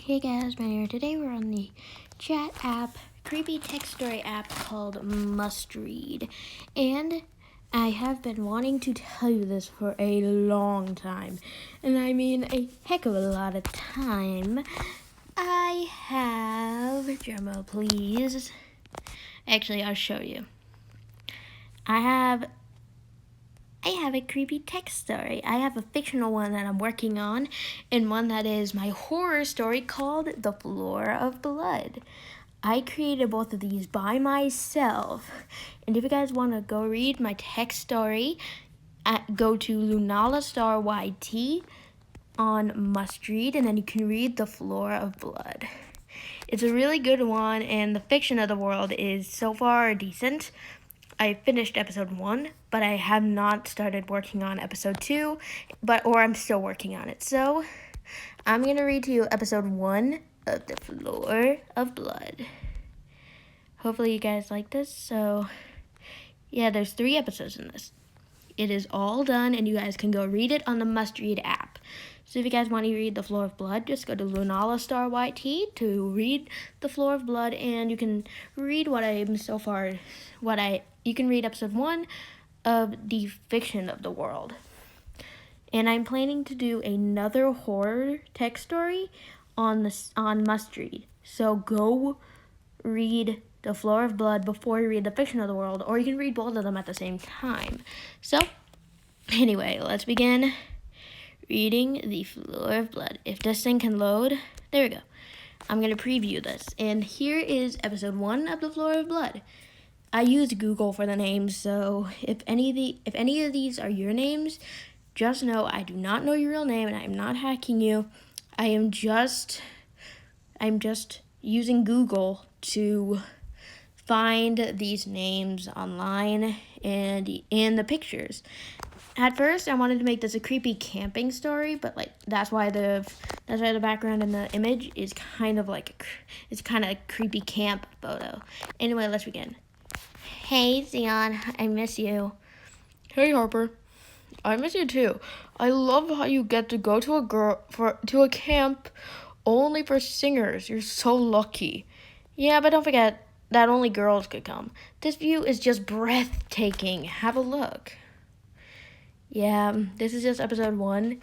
Hey guys, my name. Today we're on the chat app, creepy text story app called Mustread, and I have been wanting to tell you this for a long time, and I mean a heck of a lot of time. I have, drumroll please. Actually, I'll show you. I have a creepy text story. I have a fictional one that I'm working on, and one that is my horror story called The Floor of Blood. I created both of these by myself, and if you guys want to go read my text story, go to lunalastarYT on mustread, and then you can read The Floor of Blood. It's a really good one, and the fiction of the world is so far decent. I finished episode 1, but I have not started working on episode 2, or I'm still working on it. So, I'm going to read to you episode 1 of The Floor of Blood. Hopefully you guys like this. So, yeah, there's 3 episodes in this. It is all done, and you guys can go read it on the Mustread app. So if you guys want to read The Floor of Blood, just go to lunalastarYT to read The Floor of Blood, and you can read you can read episode 1 of the fiction of the world. And I'm planning to do another horror text story on Mustread. So go read The Floor of Blood before you read the fiction of the world, or you can read both of them at the same time. So, anyway, let's begin reading The Floor of Blood. If this thing can load, there we go. I'm going to preview this. And here is episode 1 of The Floor of Blood. I used Google for the names, so if any of these are your names, just know I do not know your real name, and I am not hacking you. I'm just using Google to find these names online and in the pictures. At first, I wanted to make this a creepy camping story, but that's why the background in the image is kind of a creepy camp photo. Anyway, let's begin. Hey, Zion, I miss you. Hey, Harper. I miss you too. I love how you get to go to a camp only for singers. You're so lucky. Yeah, but don't forget that only girls could come. This view is just breathtaking. Have a look. Yeah, this is just episode 1.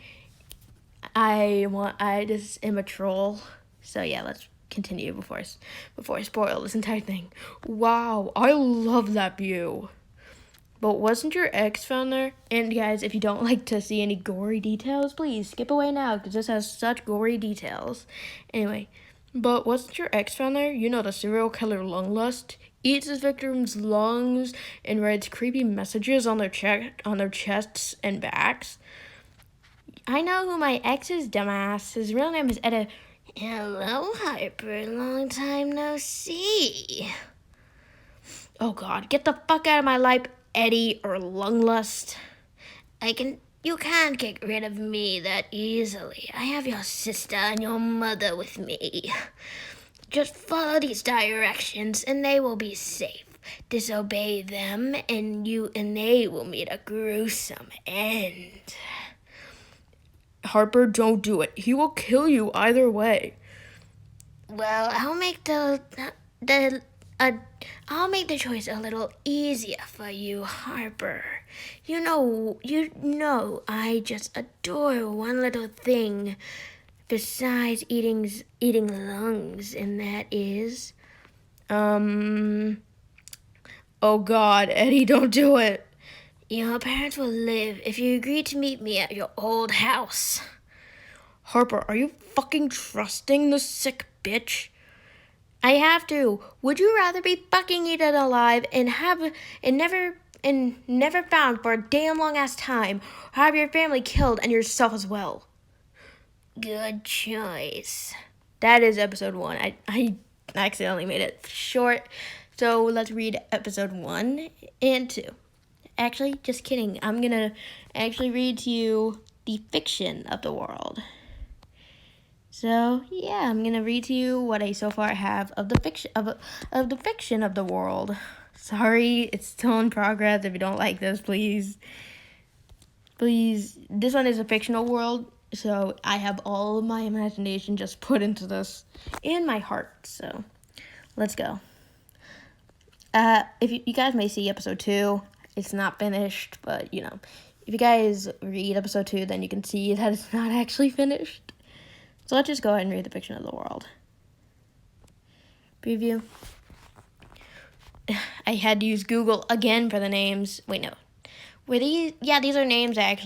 I just am a troll. So yeah, let's continue before I spoil this entire thing. Wow, I love that view. But wasn't your ex found there? And guys, if you don't like to see any gory details, please skip away now, because this has such gory details. Anyway, but wasn't your ex found there? You know, the serial killer Lunglust eats his victims' lungs and writes creepy messages on their chests and backs. I know who my ex is, dumbass. His real name is Etta. Hello, Harper. Long time no see. Oh God, get the fuck out of my life, Eddie or Lunglust. You can't get rid of me that easily. I have your sister and your mother with me. Just follow these directions and they will be safe. Disobey them and they will meet a gruesome end. Harper, don't do it. He will kill you either way. Well, I'll make I'll make the choice a little easier for you, Harper. You know, I just adore one little thing besides eating lungs, and that is, oh God, Eddie, don't do it. Your parents will live if you agree to meet me at your old house. Harper, are you fucking trusting this sick bitch? I have to. Would you rather be fucking eaten alive and never found for a damn long ass time, or have your family killed and yourself as well? Good choice. That is episode 1. I accidentally made it short, so let's read episode 1 and 2. Actually, just kidding. I'm gonna actually read to you the fiction of the world. So yeah, I'm gonna read to you what I so far have of the fiction of the world. Sorry, it's still in progress. If you don't like this, please. This one is a fictional world, So I have all of my imagination just put into this and my heart. So let's go. If you guys may see episode 2, it's not finished, but if you guys read episode 2, then you can see that it's not actually finished. So let's just go ahead and read the fiction of the world. Preview. I had to use Google again for the names. Wait, no. Were these? Yeah, these are names I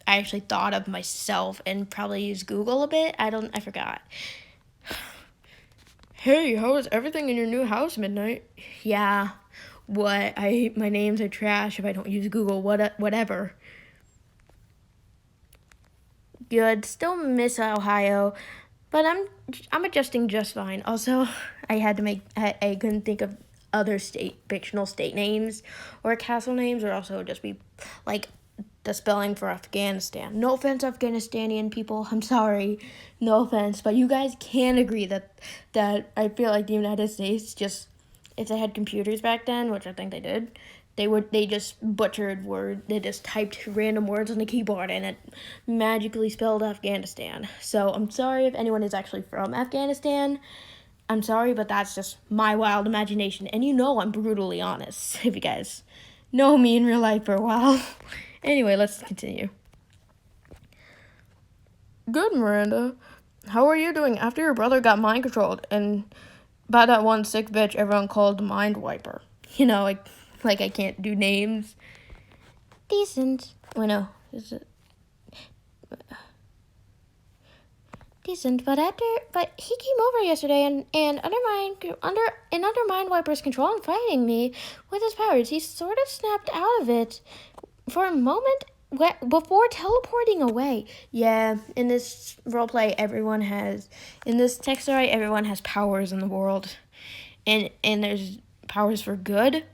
actually thought of myself and probably used Google a bit. I forgot. Hey, how is everything in your new house, Midnight? Yeah. What? My names are trash if I don't use Google. Whatever. Good. Still miss Ohio, but I'm adjusting just fine. Also, I couldn't think of other fictional state names or castle names, or also just be like the spelling for Afghanistan. No offense, Afghanistanian people. I'm sorry. No offense, but you guys can agree that I feel like the United States just, if they had computers back then, which I think they did, they just butchered words. They just typed random words on the keyboard and it magically spelled Afghanistan. So I'm sorry if anyone is actually from Afghanistan. I'm sorry, but that's just my wild imagination. And I'm brutally honest, if you guys know me in real life for a while. Anyway, let's continue. Good, Miranda. How are you doing after your brother got mind controlled and by that one sick bitch everyone called Mind Wiper? Like I can't do names. Decent. Well, no. Is it? Decent, but he came over yesterday and under Mind Wiper's control and fighting me with his powers. He sort of snapped out of it for a moment before teleporting away. Yeah, in this roleplay, in this text story, everyone has powers in the world, and there's powers for good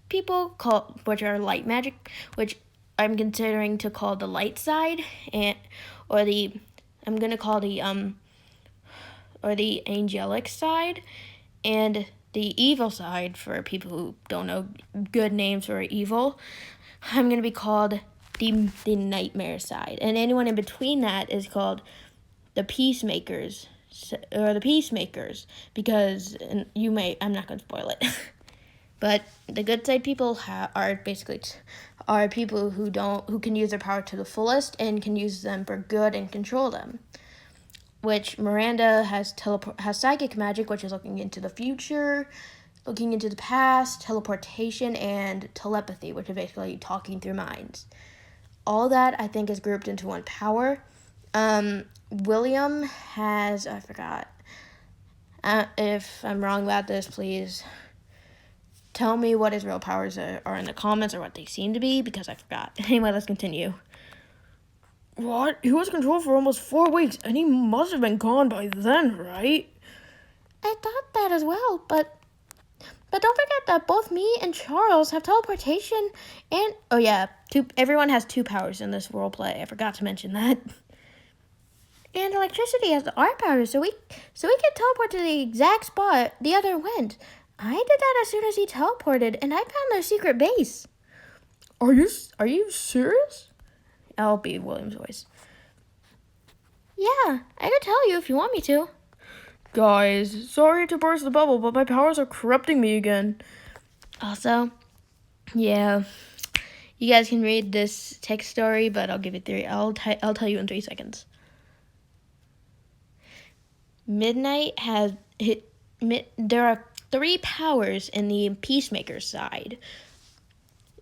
people which are light magic, which I'm considering to call the light side, I'm gonna call the angelic side, and the evil side for people who don't know good names for evil. I'm gonna be called the nightmare side, and anyone in between that is called the peacemakers because I'm not gonna spoil it. But the good side people are people who can use their power to the fullest and can use them for good and control them. Which Miranda has psychic magic, which is looking into the future, looking into the past, teleportation, and telepathy, which is basically talking through minds. All that I think is grouped into one power. William has, I forgot. If I'm wrong about this, please tell me what his real powers are in the comments or what they seem to be, because I forgot. Anyway, let's continue. What? He was controlled for almost 4 weeks, and he must have been gone by then, right? I thought that as well, but don't forget that both me and Charles have teleportation and... Oh yeah, everyone has 2 powers in this roleplay. I forgot to mention that. And electricity has our powers, so we can teleport to the exact spot the other went. I did that as soon as he teleported, and I found their secret base. Are you serious? I'll be William's voice. Yeah, I could tell you if you want me to. Guys, sorry to burst the bubble, but my powers are corrupting me again. Also, yeah, you guys can read this text story, but I'll give it 3. I'll tell you in 3 seconds. Midnight has there are 3 powers in the Peacemaker side.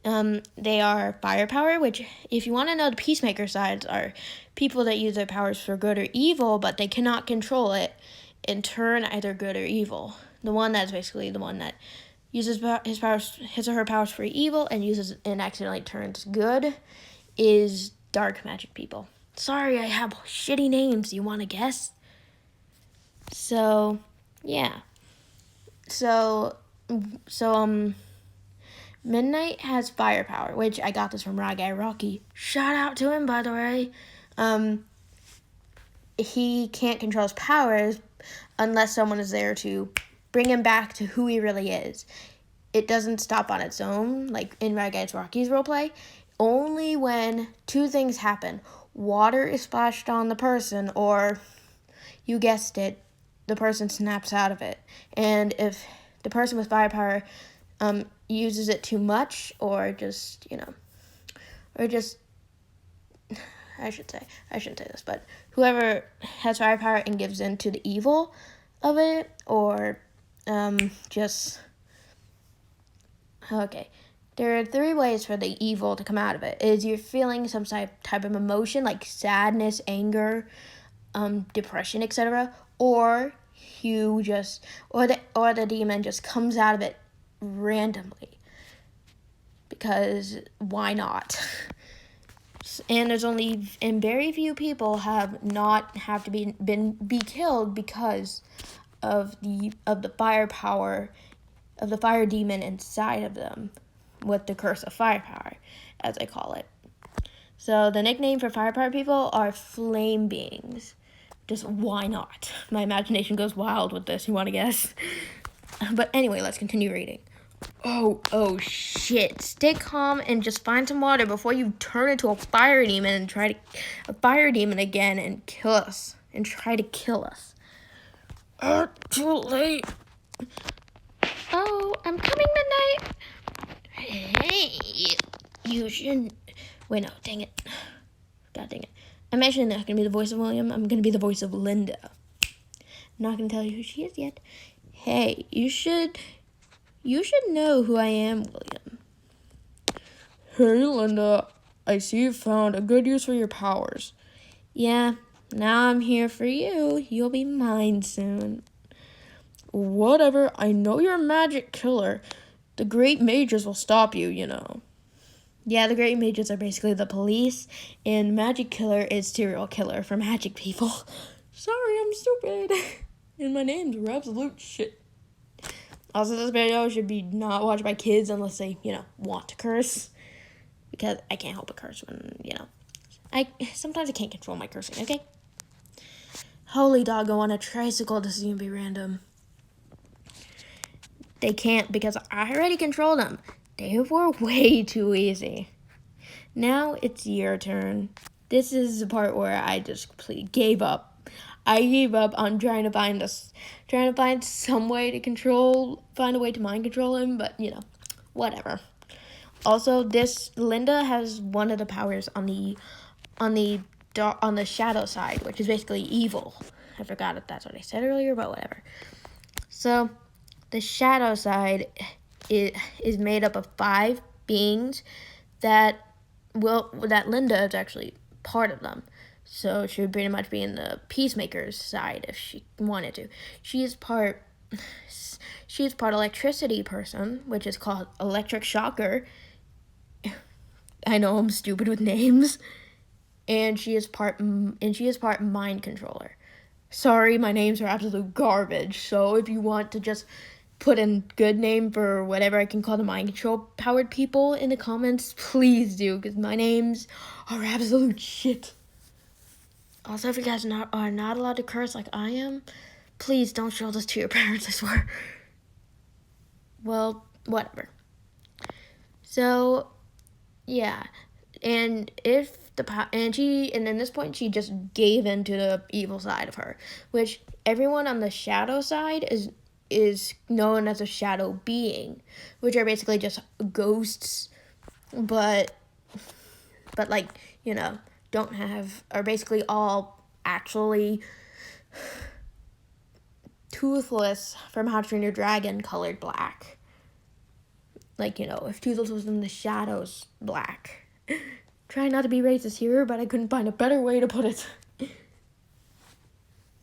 They are firepower, which, if you want to know, the Peacemaker sides are people that use their powers for good or evil, but they cannot control it and turn either good or evil. The one that's basically the one that uses his or her powers for evil and accidentally turns good is dark magic people. Sorry, I have shitty names. You want to guess? So, yeah. So, Midnight has firepower, which I got this from Rye Guy Rocky. Shout out to him, by the way. He can't control his powers unless someone is there to bring him back to who he really is. It doesn't stop on its own, like in Rye Guy Rocky's roleplay. Only when 2 things happen. water is splashed on the person, or you guessed it, the person snaps out of it. And if the person with firepower uses it too much, or just, I shouldn't say this, but whoever has firepower and gives in to the evil of it, or okay. There are 3 ways for the evil to come out of it. Is you're feeling some type of emotion like sadness, anger, depression, etc., or the demon just comes out of it randomly, because why not? And very few people have to be killed because of the firepower of the fire demon inside of them, with the curse of firepower, as I call it. So the nickname for firepower people are flame beings. Just why not? My imagination goes wild with this. You want to guess? But anyway, let's continue reading. Oh shit. Stay calm and just find some water before you turn into a fire demon and again and kill us. And try to kill us. Too late. Oh, I'm coming, Midnight. Hey, you shouldn't. Wait, no, dang it. God dang it. I'm actually not going to be the voice of William. I'm going to be the voice of Linda. I'm not going to tell you who she is yet. Hey, you should know who I am, William. Hey, Linda. I see you found a good use for your powers. Yeah, now I'm here for you. You'll be mine soon. Whatever. I know you're a magic killer. The great mages will stop you, you know. Yeah, the great mages are basically the police, and magic killer is serial killer for magic people. Sorry, I'm stupid. And my name's absolute shit. Also, this video should be not watched by kids unless they, want to curse. Because I can't help but curse when, sometimes I can't control my cursing, okay? Holy doggo on a tricycle, this is gonna be random. They can't because I already controlled them. They were way too easy. Now it's your turn. This is the part where I just completely gave up. I gave up on trying to find some way to find a way to mind control him, but whatever. Also, Linda has one of the powers on the shadow side, which is basically evil. I forgot if that's what I said earlier, but whatever. So, the shadow side is made up of 5 beings that Linda is actually part of them. So she would pretty much be in the peacemaker's side if she wanted to. She's part electricity person, which is called electric shocker. I know I'm stupid with names. And she is part mind controller. Sorry, my names are absolute garbage. So if you want to just put in good name for whatever I can call the mind control powered people in the comments, please do, because my names are absolute shit. Also, if you guys are not allowed to curse like I am, please don't show this to your parents, I swear. Well, whatever. So, yeah. And in this point, she just gave in to the evil side of her, which everyone on the shadow side is known as a shadow being, which are basically just ghosts, but are basically all actually Toothless from How to Train Your Dragon colored black. If Toothless was in the shadows, black. Try not to be racist here, but I couldn't find a better way to put it.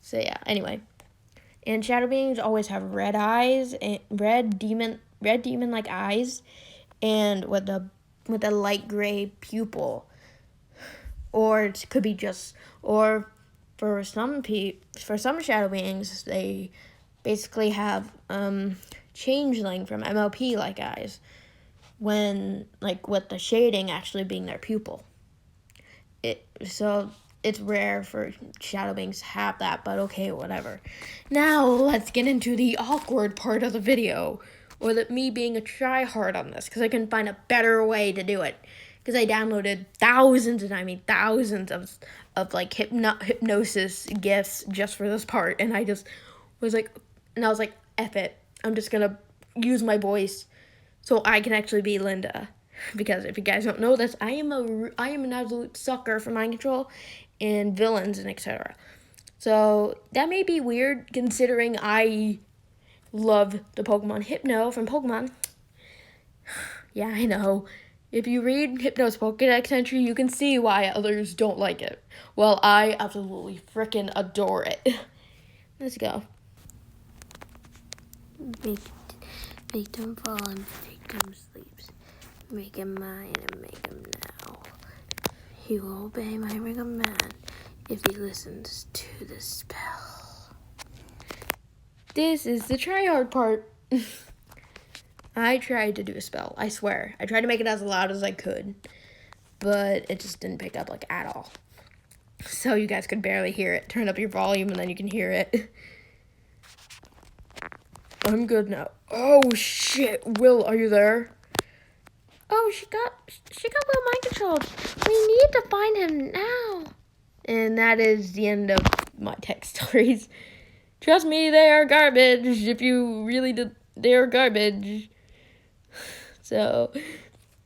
So yeah, anyway. And shadow beings always have red eyes, and red demon-like eyes, and with a light gray pupil. Or it could be for some shadow beings, they basically have changeling from MLP-like eyes, when with the shading actually being their pupil. So it's rare for shadow beings to have that, but okay, whatever. Now let's get into the awkward part of the video, or me being a tryhard on this, because I couldn't find a better way to do it. because I downloaded thousands, and I mean thousands of like hypnosis gifts just for this part, and I just was like, and I was like, F it, I'm just gonna use my voice so I can actually be Linda. Because if you guys don't know this, I am an absolute sucker for mind control and villains and etc. So that may be weird considering I love the Pokemon Hypno from Pokemon. Yeah, I know. If you read Hypno's Pokédex entry, you can see why others don't like it. Well, I absolutely freaking adore it. Let's go. Make them fall and make them sleeps. Make him mine and make him now. He will obey my command if he listens to the spell. This is the try-hard part. I tried to do a spell, I swear. I tried to make it as loud as I could, but it just didn't pick up, like, at all. So you guys could barely hear it. Turn up your volume and then you can hear it. I'm good now. Oh, shit. Will, are you there? Oh, she got Will mind controlled. We need to find him now. And that is the end of my tech stories. Trust me, they are garbage. If you really did, they are garbage. So,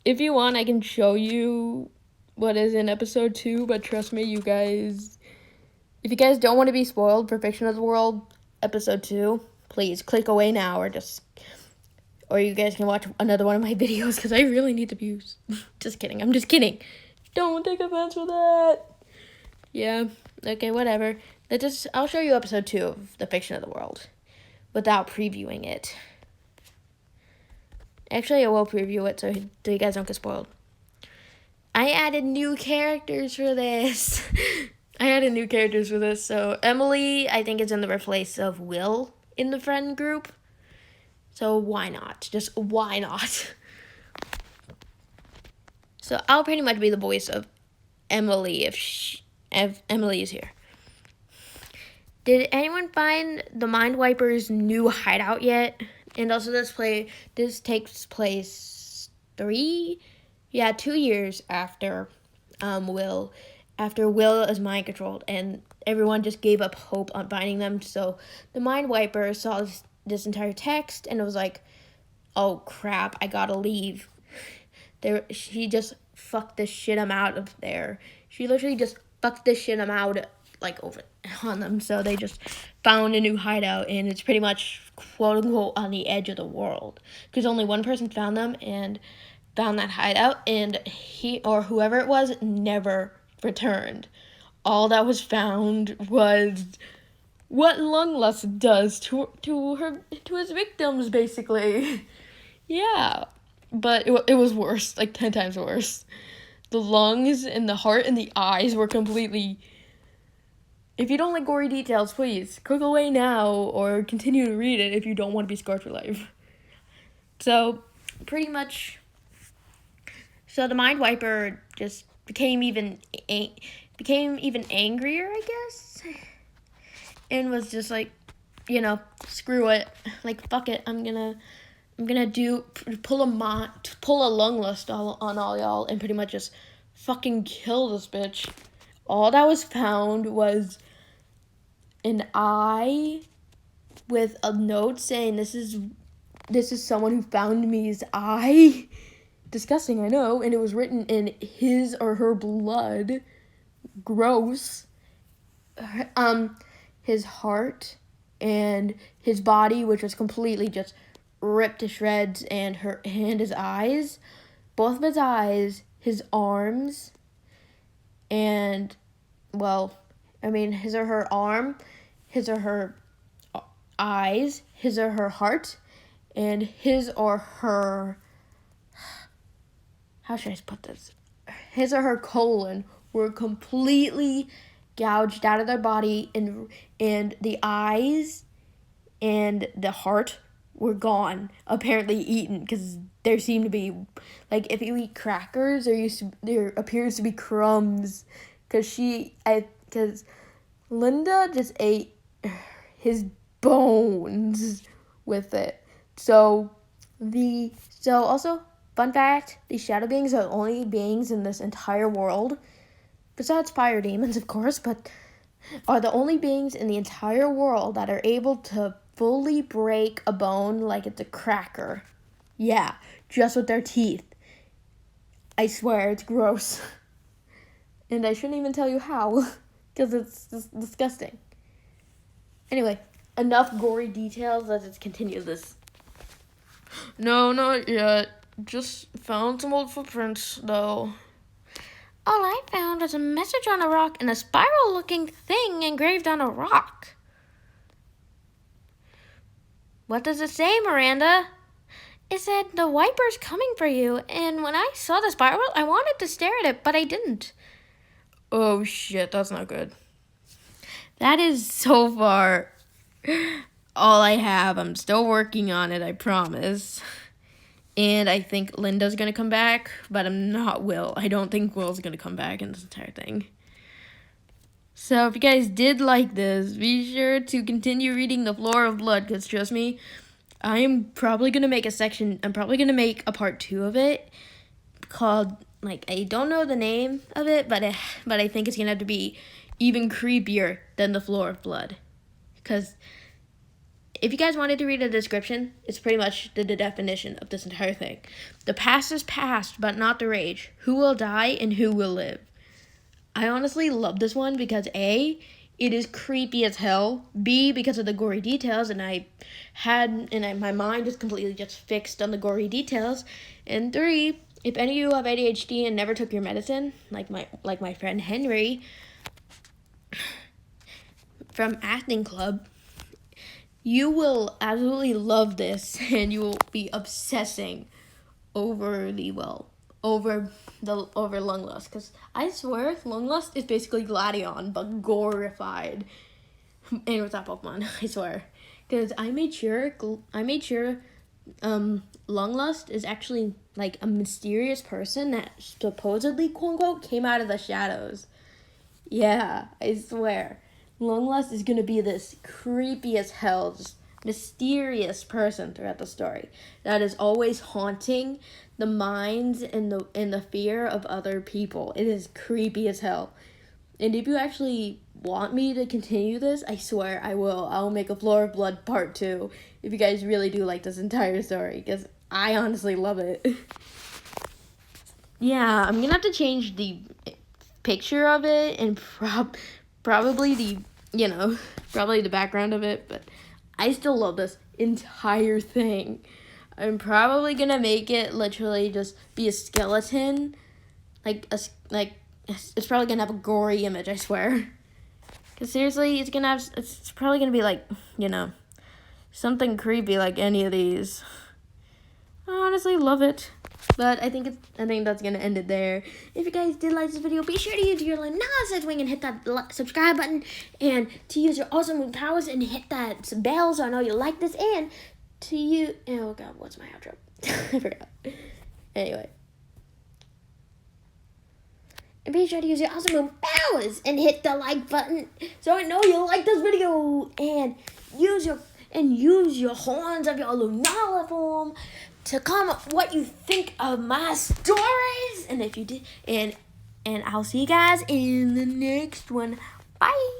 if you want, I can show you what is in episode 2. But trust me, you guys, if you guys don't want to be spoiled for Fiction of the World episode 2, please click away now, or you guys can watch another one of my videos because I really need the views. Just kidding. I'm just kidding. Don't take offense for that. Yeah. Okay, whatever. I'll show you episode 2 of The Fiction of the World without previewing it. Actually, I will preview it so you guys don't get spoiled. I added new characters for this. So Emily, I think, is in the place of Will in the friend group. So why not? Just why not? So I'll pretty much be the voice of Emily if Emily is here. Did anyone find the Mind Wiper's new hideout yet? And also this takes place 2 years after Will is mind controlled, and everyone just gave up hope on finding them. So the Mind Wiper saw this entire text and it was like, oh crap, I gotta leave. She just fucked the shit out of there. She literally just fucked the shit out like over on them. So they just found a new hideout, and it's pretty much quote unquote on the edge of the world because only one person found them and found that hideout, and he or whoever it was never returned. All that was found was what Lunglust does to his victims, basically. Yeah, but it was worse, like 10 times worse. The lungs and the heart and the eyes were completely. If you don't like gory details, please click away now or continue to read it if you don't want to be scarred for life. So, pretty much. So the Mind Wiper just became even angrier, I guess, and was just like, screw it, like fuck it, I'm gonna pull a lung lust on all y'all and pretty much just fucking kill this bitch. All that was found was an eye with a note saying this is someone who found me's eye. Disgusting, I know, and it was written in his or her blood. Gross. His heart and his body, which was completely just ripped to shreds, and his eyes, both of his eyes, his arms, and his or her arm, his or her eyes, his or her heart, and his or her, how should I put this? His or her colon were completely gouged out of their body, and the eyes and the heart were gone, apparently eaten, because there seemed to be, like, if you eat crackers, there appears to be crumbs, because Linda just ate his bones with it. So also Fun fact, these shadow beings are the only beings in this entire world, besides fire demons, of course, but are the only beings in the entire world that are able to fully break a bone like it's a cracker. Yeah, just with their teeth. I swear, it's gross. And I shouldn't even tell you how, because it's just disgusting. Anyway, enough gory details. Let's just continue this. No, not yet. Just found some old footprints, though. All I found was a message on a rock and a spiral-looking thing engraved on a rock. What does it say, Miranda? It said, the Wiper's coming for you, and when I saw the spiral, I wanted to stare at it, but I didn't. Oh shit, that's not good. That is so far all I have. I'm still working on it, I promise. And I think Linda's gonna come back, but I'm not Will. I don't think Will's gonna come back in this entire thing. So if you guys did like this, be sure to continue reading The Floor of Blood, because trust me, I am probably gonna make a part 2 of it called, like, I don't know the name of it, but I think it's gonna have to be even creepier than The Floor of Blood. Because if you guys wanted to read a description, it's pretty much the definition of this entire thing. The past is past, but not the rage. Who will die and who will live? I honestly love this one because A, it is creepy as hell. B, because of the gory details, and my mind is completely just fixed on the gory details. And 3, if any of you have ADHD and never took your medicine, like my friend Henry from Acting Club, you will absolutely love this, and you will be obsessing over lung lust, because I swear lung lust is basically Gladion but glorified. And with that Pokemon, I swear, because I made sure lung lust is actually like a mysterious person that supposedly, quote unquote, came out of the shadows. Yeah, I swear. Lung lust is gonna be this creepy as hell, just mysterious person throughout the story that is always haunting the minds and the fear of other people. It is creepy as hell. And if you actually want me to continue this, I swear I will. I'll make a Floor of Blood part 2 if you guys really do like this entire story, because I honestly love it. Yeah, I'm gonna have to change the picture of it and probably the background of it, but I still love this entire thing. I'm probably gonna make it literally just be a skeleton, it's probably gonna have a gory image, I swear. Cause seriously, it's probably gonna be like, something creepy like any of these. I honestly love it. But I think that's gonna end it there. If you guys did like this video, be sure to use your lunalastarYT wing and hit that subscribe button, and to use your awesome wing powers and hit that bell so I know you like this, and oh god, what's my outro? I forgot. Anyway. And be sure to use your awesome wing powers and hit the like button so I know you like this video, and use your horns of your Lunala form to comment what you think of my stories. And if you did, and I'll see you guys in the next one. Bye.